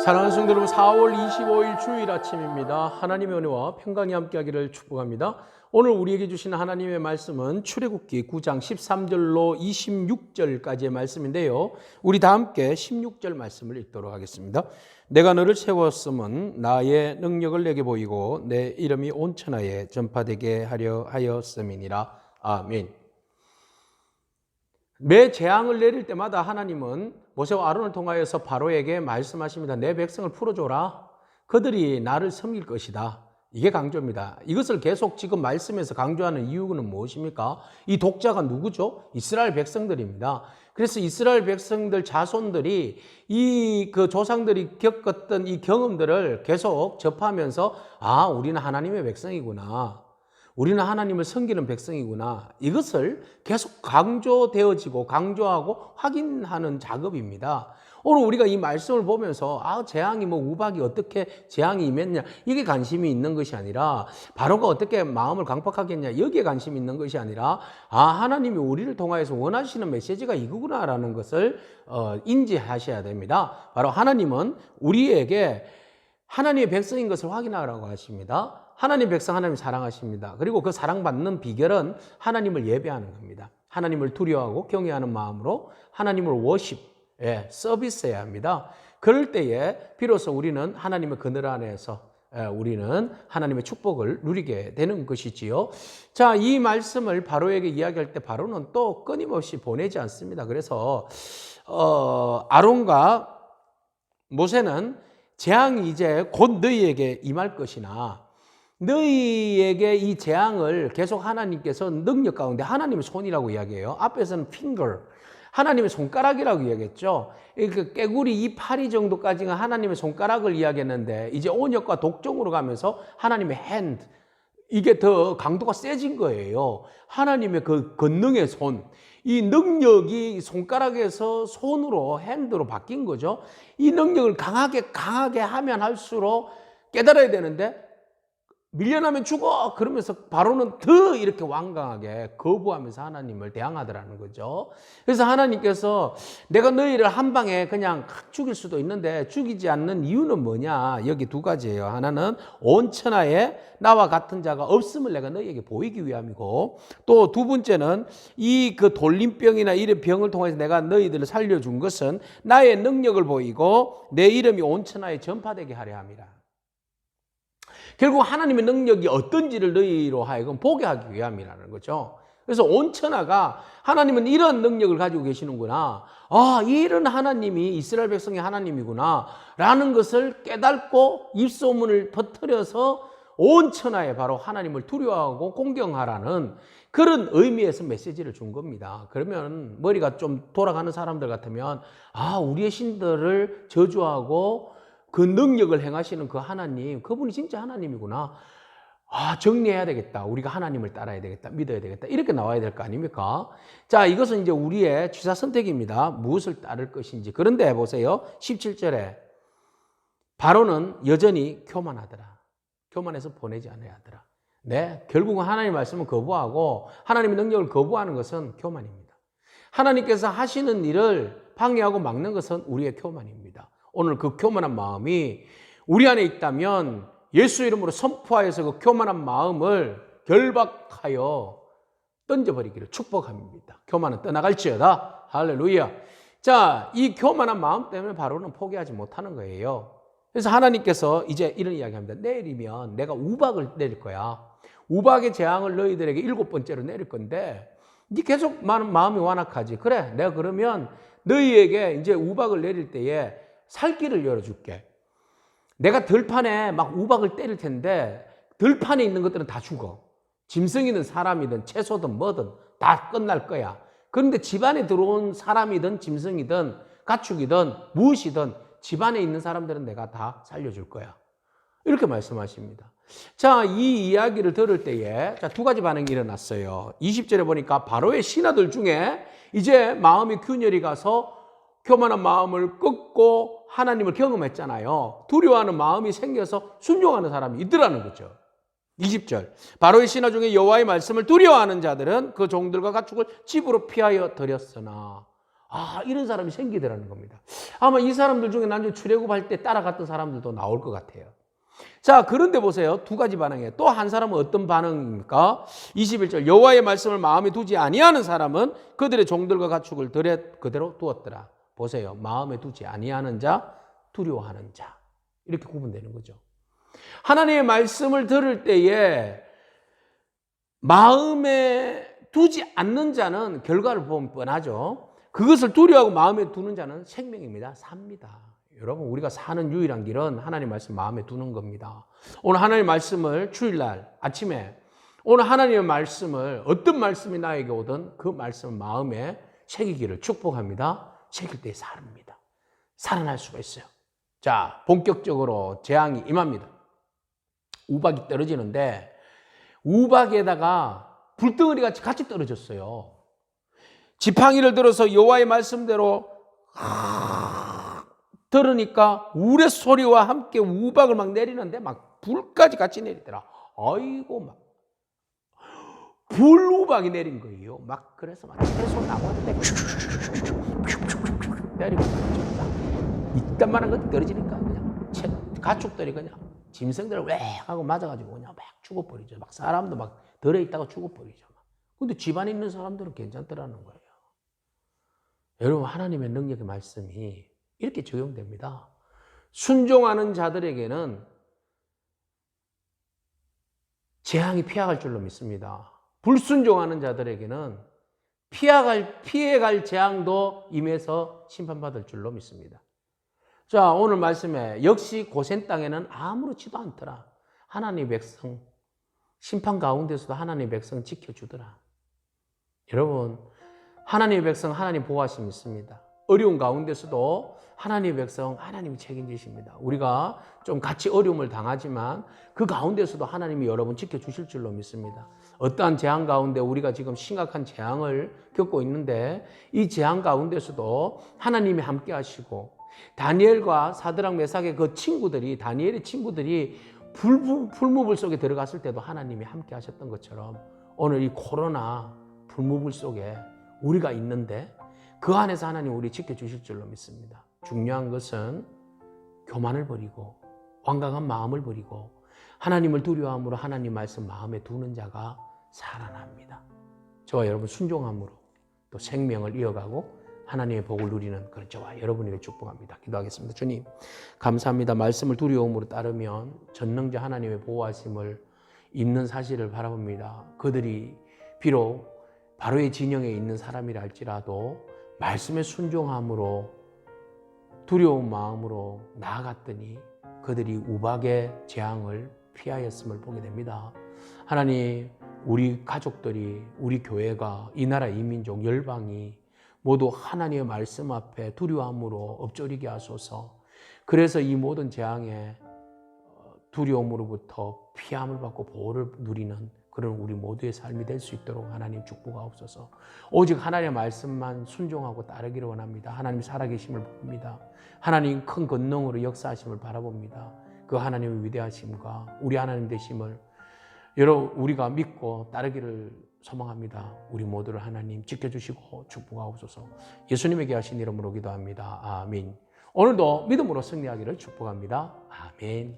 사랑하는 성도 여러분, 4월 25일 주일 아침입니다. 하나님의 은혜와 평강이 함께하기를 축복합니다. 오늘 우리에게 주신 하나님의 말씀은 출애굽기 9장 13절로 26절까지의 말씀인데요. 우리 다 함께 16절 말씀을 읽도록 하겠습니다. 내가 너를 세웠음은 나의 능력을 내게 보이고 내 이름이 온 천하에 전파되게 하려 하였음이니라. 아멘. 매 재앙을 내릴 때마다 하나님은 모세와 아론을 통하여서 바로에게 말씀하십니다. 내 백성을 풀어줘라. 그들이 나를 섬길 것이다. 이게 강조입니다. 이것을 계속 지금 말씀에서 강조하는 이유는 무엇입니까? 이 독자가 누구죠? 이스라엘 백성들입니다. 그래서 이스라엘 백성들 자손들이 그 조상들이 겪었던 이 경험들을 계속 접하면서 우리는 하나님의 백성이구나. 우리는 하나님을 섬기는 백성이구나. 이것을 계속 강조되어지고 강조하고 확인하는 작업입니다. 오늘 우리가 이 말씀을 보면서 재앙이 우박이 어떻게 재앙이 임했냐 이게 관심이 있는 것이 아니라 바로가 어떻게 마음을 강팍하게 했냐 여기에 관심이 있는 것이 아니라 하나님이 우리를 통하여서 원하시는 메시지가 이거구나라는 것을 인지하셔야 됩니다. 바로 하나님은 우리에게 하나님의 백성인 것을 확인하라고 하십니다. 하나님 백성 하나님 사랑하십니다. 그리고 그 사랑받는 비결은 하나님을 예배하는 겁니다. 하나님을 두려워하고 경외하는 마음으로 하나님을 워십, 서비스해야 합니다. 그럴 때에 비로소 우리는 하나님의 그늘 안에서 우리는 하나님의 축복을 누리게 되는 것이지요. 자, 이 말씀을 바로에게 이야기할 때 바로는 또 끊임없이 보내지 않습니다. 그래서 아론과 모세는 재앙이 이제 곧 너희에게 임할 것이나 너희에게 이 재앙을 계속 하나님께서 능력 가운데 하나님의 손이라고 이야기해요. 앞에서는 finger, 하나님의 손가락이라고 이야기했죠. 그 깨구리 이파리 정도까지는 하나님의 손가락을 이야기했는데 이제 온역과 독종으로 가면서 하나님의 hand, 이게 더 강도가 세진 거예요. 하나님의 그 권능의 손, 이 능력이 손가락에서 손으로 핸드로 바뀐 거죠. 이 능력을 강하게 하면 할수록 깨달아야 되는데 밀려나면 죽어 그러면서 바로는 더 이렇게 완강하게 거부하면서 하나님을 대항하더라는 거죠. 그래서 하나님께서 내가 너희를 한 방에 그냥 죽일 수도 있는데 죽이지 않는 이유는 뭐냐, 여기 두 가지예요. 하나는 온 천하에 나와 같은 자가 없음을 내가 너희에게 보이기 위함이고, 또 두 번째는 이 그 돌림병이나 이런 병을 통해서 내가 너희들을 살려준 것은 나의 능력을 보이고 내 이름이 온 천하에 전파되게 하려 함이라. 결국 하나님의 능력이 어떤지를 너희로 하여금 보게 하기 위함이라는 거죠. 그래서 온 천하가 하나님은 이런 능력을 가지고 계시는구나, 이런 하나님이 이스라엘 백성의 하나님이구나 라는 것을 깨닫고 입소문을 퍼뜨려서 온 천하에 바로 하나님을 두려워하고 공경하라는 그런 의미에서 메시지를 준 겁니다. 그러면 머리가 좀 돌아가는 사람들 같으면 우리의 신들을 저주하고 그 능력을 행하시는 그 하나님, 그분이 진짜 하나님이구나. 정리해야 되겠다. 우리가 하나님을 따라야 되겠다. 믿어야 되겠다. 이렇게 나와야 될 거 아닙니까? 자, 이것은 이제 우리의 취사 선택입니다. 무엇을 따를 것인지. 그런데 보세요. 17절에 바로는 여전히 교만하더라. 교만해서 보내지 않아야 하더라. 네, 결국은 하나님의 말씀을 거부하고 하나님의 능력을 거부하는 것은 교만입니다. 하나님께서 하시는 일을 방해하고 막는 것은 우리의 교만입니다. 오늘 그 교만한 마음이 우리 안에 있다면 예수 이름으로 선포하여서 그 교만한 마음을 결박하여 던져버리기를 축복합니다. 교만은 떠나갈지어다. 할렐루야. 자, 이 교만한 마음 때문에 바로는 포기하지 못하는 거예요. 그래서 하나님께서 이제 이런 이야기합니다. 내일이면 내가 우박을 내릴 거야. 우박의 재앙을 너희들에게 7번째로 내릴 건데 네 계속 마음이 완악하지. 그래, 내가 그러면 너희에게 이제 우박을 내릴 때에 살 길을 열어줄게. 내가 들판에 막 우박을 때릴 텐데 들판에 있는 것들은 다 죽어. 짐승이든 사람이든 채소든 뭐든 다 끝날 거야. 그런데 집안에 들어온 사람이든 짐승이든 가축이든 무엇이든 집안에 있는 사람들은 내가 다 살려줄 거야. 이렇게 말씀하십니다. 자, 이 이야기를 들을 때에 두 가지 반응이 일어났어요. 20절에 보니까 바로의 신하들 중에 이제 마음이 균열이 가서 교만한 마음을 끊고 하나님을 경험했잖아요. 두려워하는 마음이 생겨서 순종하는 사람이 있더라는 거죠. 20절 바로의 신하 중에 여호와의 말씀을 두려워하는 자들은 그 종들과 가축을 집으로 피하여 들였으나 이런 사람이 생기더라는 겁니다. 아마 이 사람들 중에 나중에 출애굽할 때 따라갔던 사람들도 나올 것 같아요. 자, 그런데 보세요. 두 가지 반응이에요. 또 한 사람은 어떤 반응입니까? 21절 여호와의 말씀을 마음에 두지 아니하는 사람은 그들의 종들과 가축을 들에 그대로 두었더라. 보세요. 마음에 두지 아니하는 자, 두려워하는 자. 이렇게 구분되는 거죠. 하나님의 말씀을 들을 때에 마음에 두지 않는 자는 결과를 보면 뻔하죠. 그것을 두려워하고 마음에 두는 자는 생명입니다. 삽니다. 여러분, 우리가 사는 유일한 길은 하나님 말씀 마음에 두는 겁니다. 오늘 하나님 말씀을 주일날 아침에 오늘 하나님의 말씀을 어떤 말씀이 나에게 오든 그 말씀을 마음에 새기기를 축복합니다. 새길 때 살입니다. 살아날 수가 있어요. 자, 본격적으로 재앙이 임합니다. 우박이 떨어지는데 우박에다가 불덩어리 같이 떨어졌어요. 지팡이를 들어서 여호와의 말씀대로 들으니까 우레 소리와 함께 우박을 막 내리는데 막 불까지 같이 내리더라. 아이고 막 불우박이 내린 거예요. 막 그래서 막 채소 나무한테 때리고 이딴만한 것 떨어지니까 그냥 가축들이 그냥 짐승들을 왜 하고 맞아가지고 그냥 막 죽어버리죠. 막 사람도 막 들어있다가 죽어버리죠. 근데 집안에 있는 사람들은 괜찮더라는 거예요. 여러분, 하나님의 능력의 말씀이 이렇게 적용됩니다. 순종하는 자들에게는 재앙이 피해갈 줄로 믿습니다. 불순종하는 자들에게는 피해갈 재앙도 임해서 심판받을 줄로 믿습니다. 자, 오늘 말씀에 역시 고센 땅에는 아무렇지도 않더라. 하나님의 백성, 심판 가운데서도 하나님의 백성 지켜주더라. 여러분, 하나님의 백성 하나님 보호하심이 있습니다. 어려운 가운데서도 하나님의 백성 하나님이 책임지십니다. 우리가 좀 같이 어려움을 당하지만 그 가운데서도 하나님이 여러분 지켜주실 줄로 믿습니다. 어떠한 재앙 가운데 우리가 지금 심각한 재앙을 겪고 있는데 이 재앙 가운데서도 하나님이 함께 하시고 다니엘과 사드락 메삭의 그 친구들이 다니엘의 친구들이 불무불 속에 들어갔을 때도 하나님이 함께 하셨던 것처럼 오늘 이 코로나 불무불 속에 우리가 있는데 그 안에서 하나님 우리 지켜주실 줄로 믿습니다. 중요한 것은 교만을 버리고 완강한 마음을 버리고 하나님을 두려워함으로 하나님 말씀 마음에 두는 자가 살아납니다. 저와 여러분 순종함으로 또 생명을 이어가고 하나님의 복을 누리는 그런 저와 여러분에게 축복합니다. 기도하겠습니다. 주님, 감사합니다. 말씀을 두려움으로 따르면 전능자 하나님의 보호하심을 있는 사실을 바라봅니다. 그들이 비록 바로의 진영에 있는 사람이라 할지라도 말씀에 순종함으로 두려운 마음으로 나아갔더니 그들이 우박의 재앙을 피하였음을 보게 됩니다. 하나님, 우리 가족들이, 우리 교회가, 이 나라 이민족, 열방이 모두 하나님의 말씀 앞에 두려움으로 엎조리게 하소서. 그래서 이 모든 재앙에 두려움으로부터 피함을 받고 보호를 누리는 그런 우리 모두의 삶이 될 수 있도록 하나님 축복하옵소서. 오직 하나님의 말씀만 순종하고 따르기를 원합니다. 하나님 살아계심을 봅니다. 하나님 큰 권능으로 역사하심을 바라봅니다. 그 하나님의 위대하심과 우리 하나님 되심을 여러분 우리가 믿고 따르기를 소망합니다. 우리 모두를 하나님 지켜주시고 축복하옵소서. 예수님에게 하신 이름으로 기도합니다. 아멘. 오늘도 믿음으로 승리하기를 축복합니다. 아멘.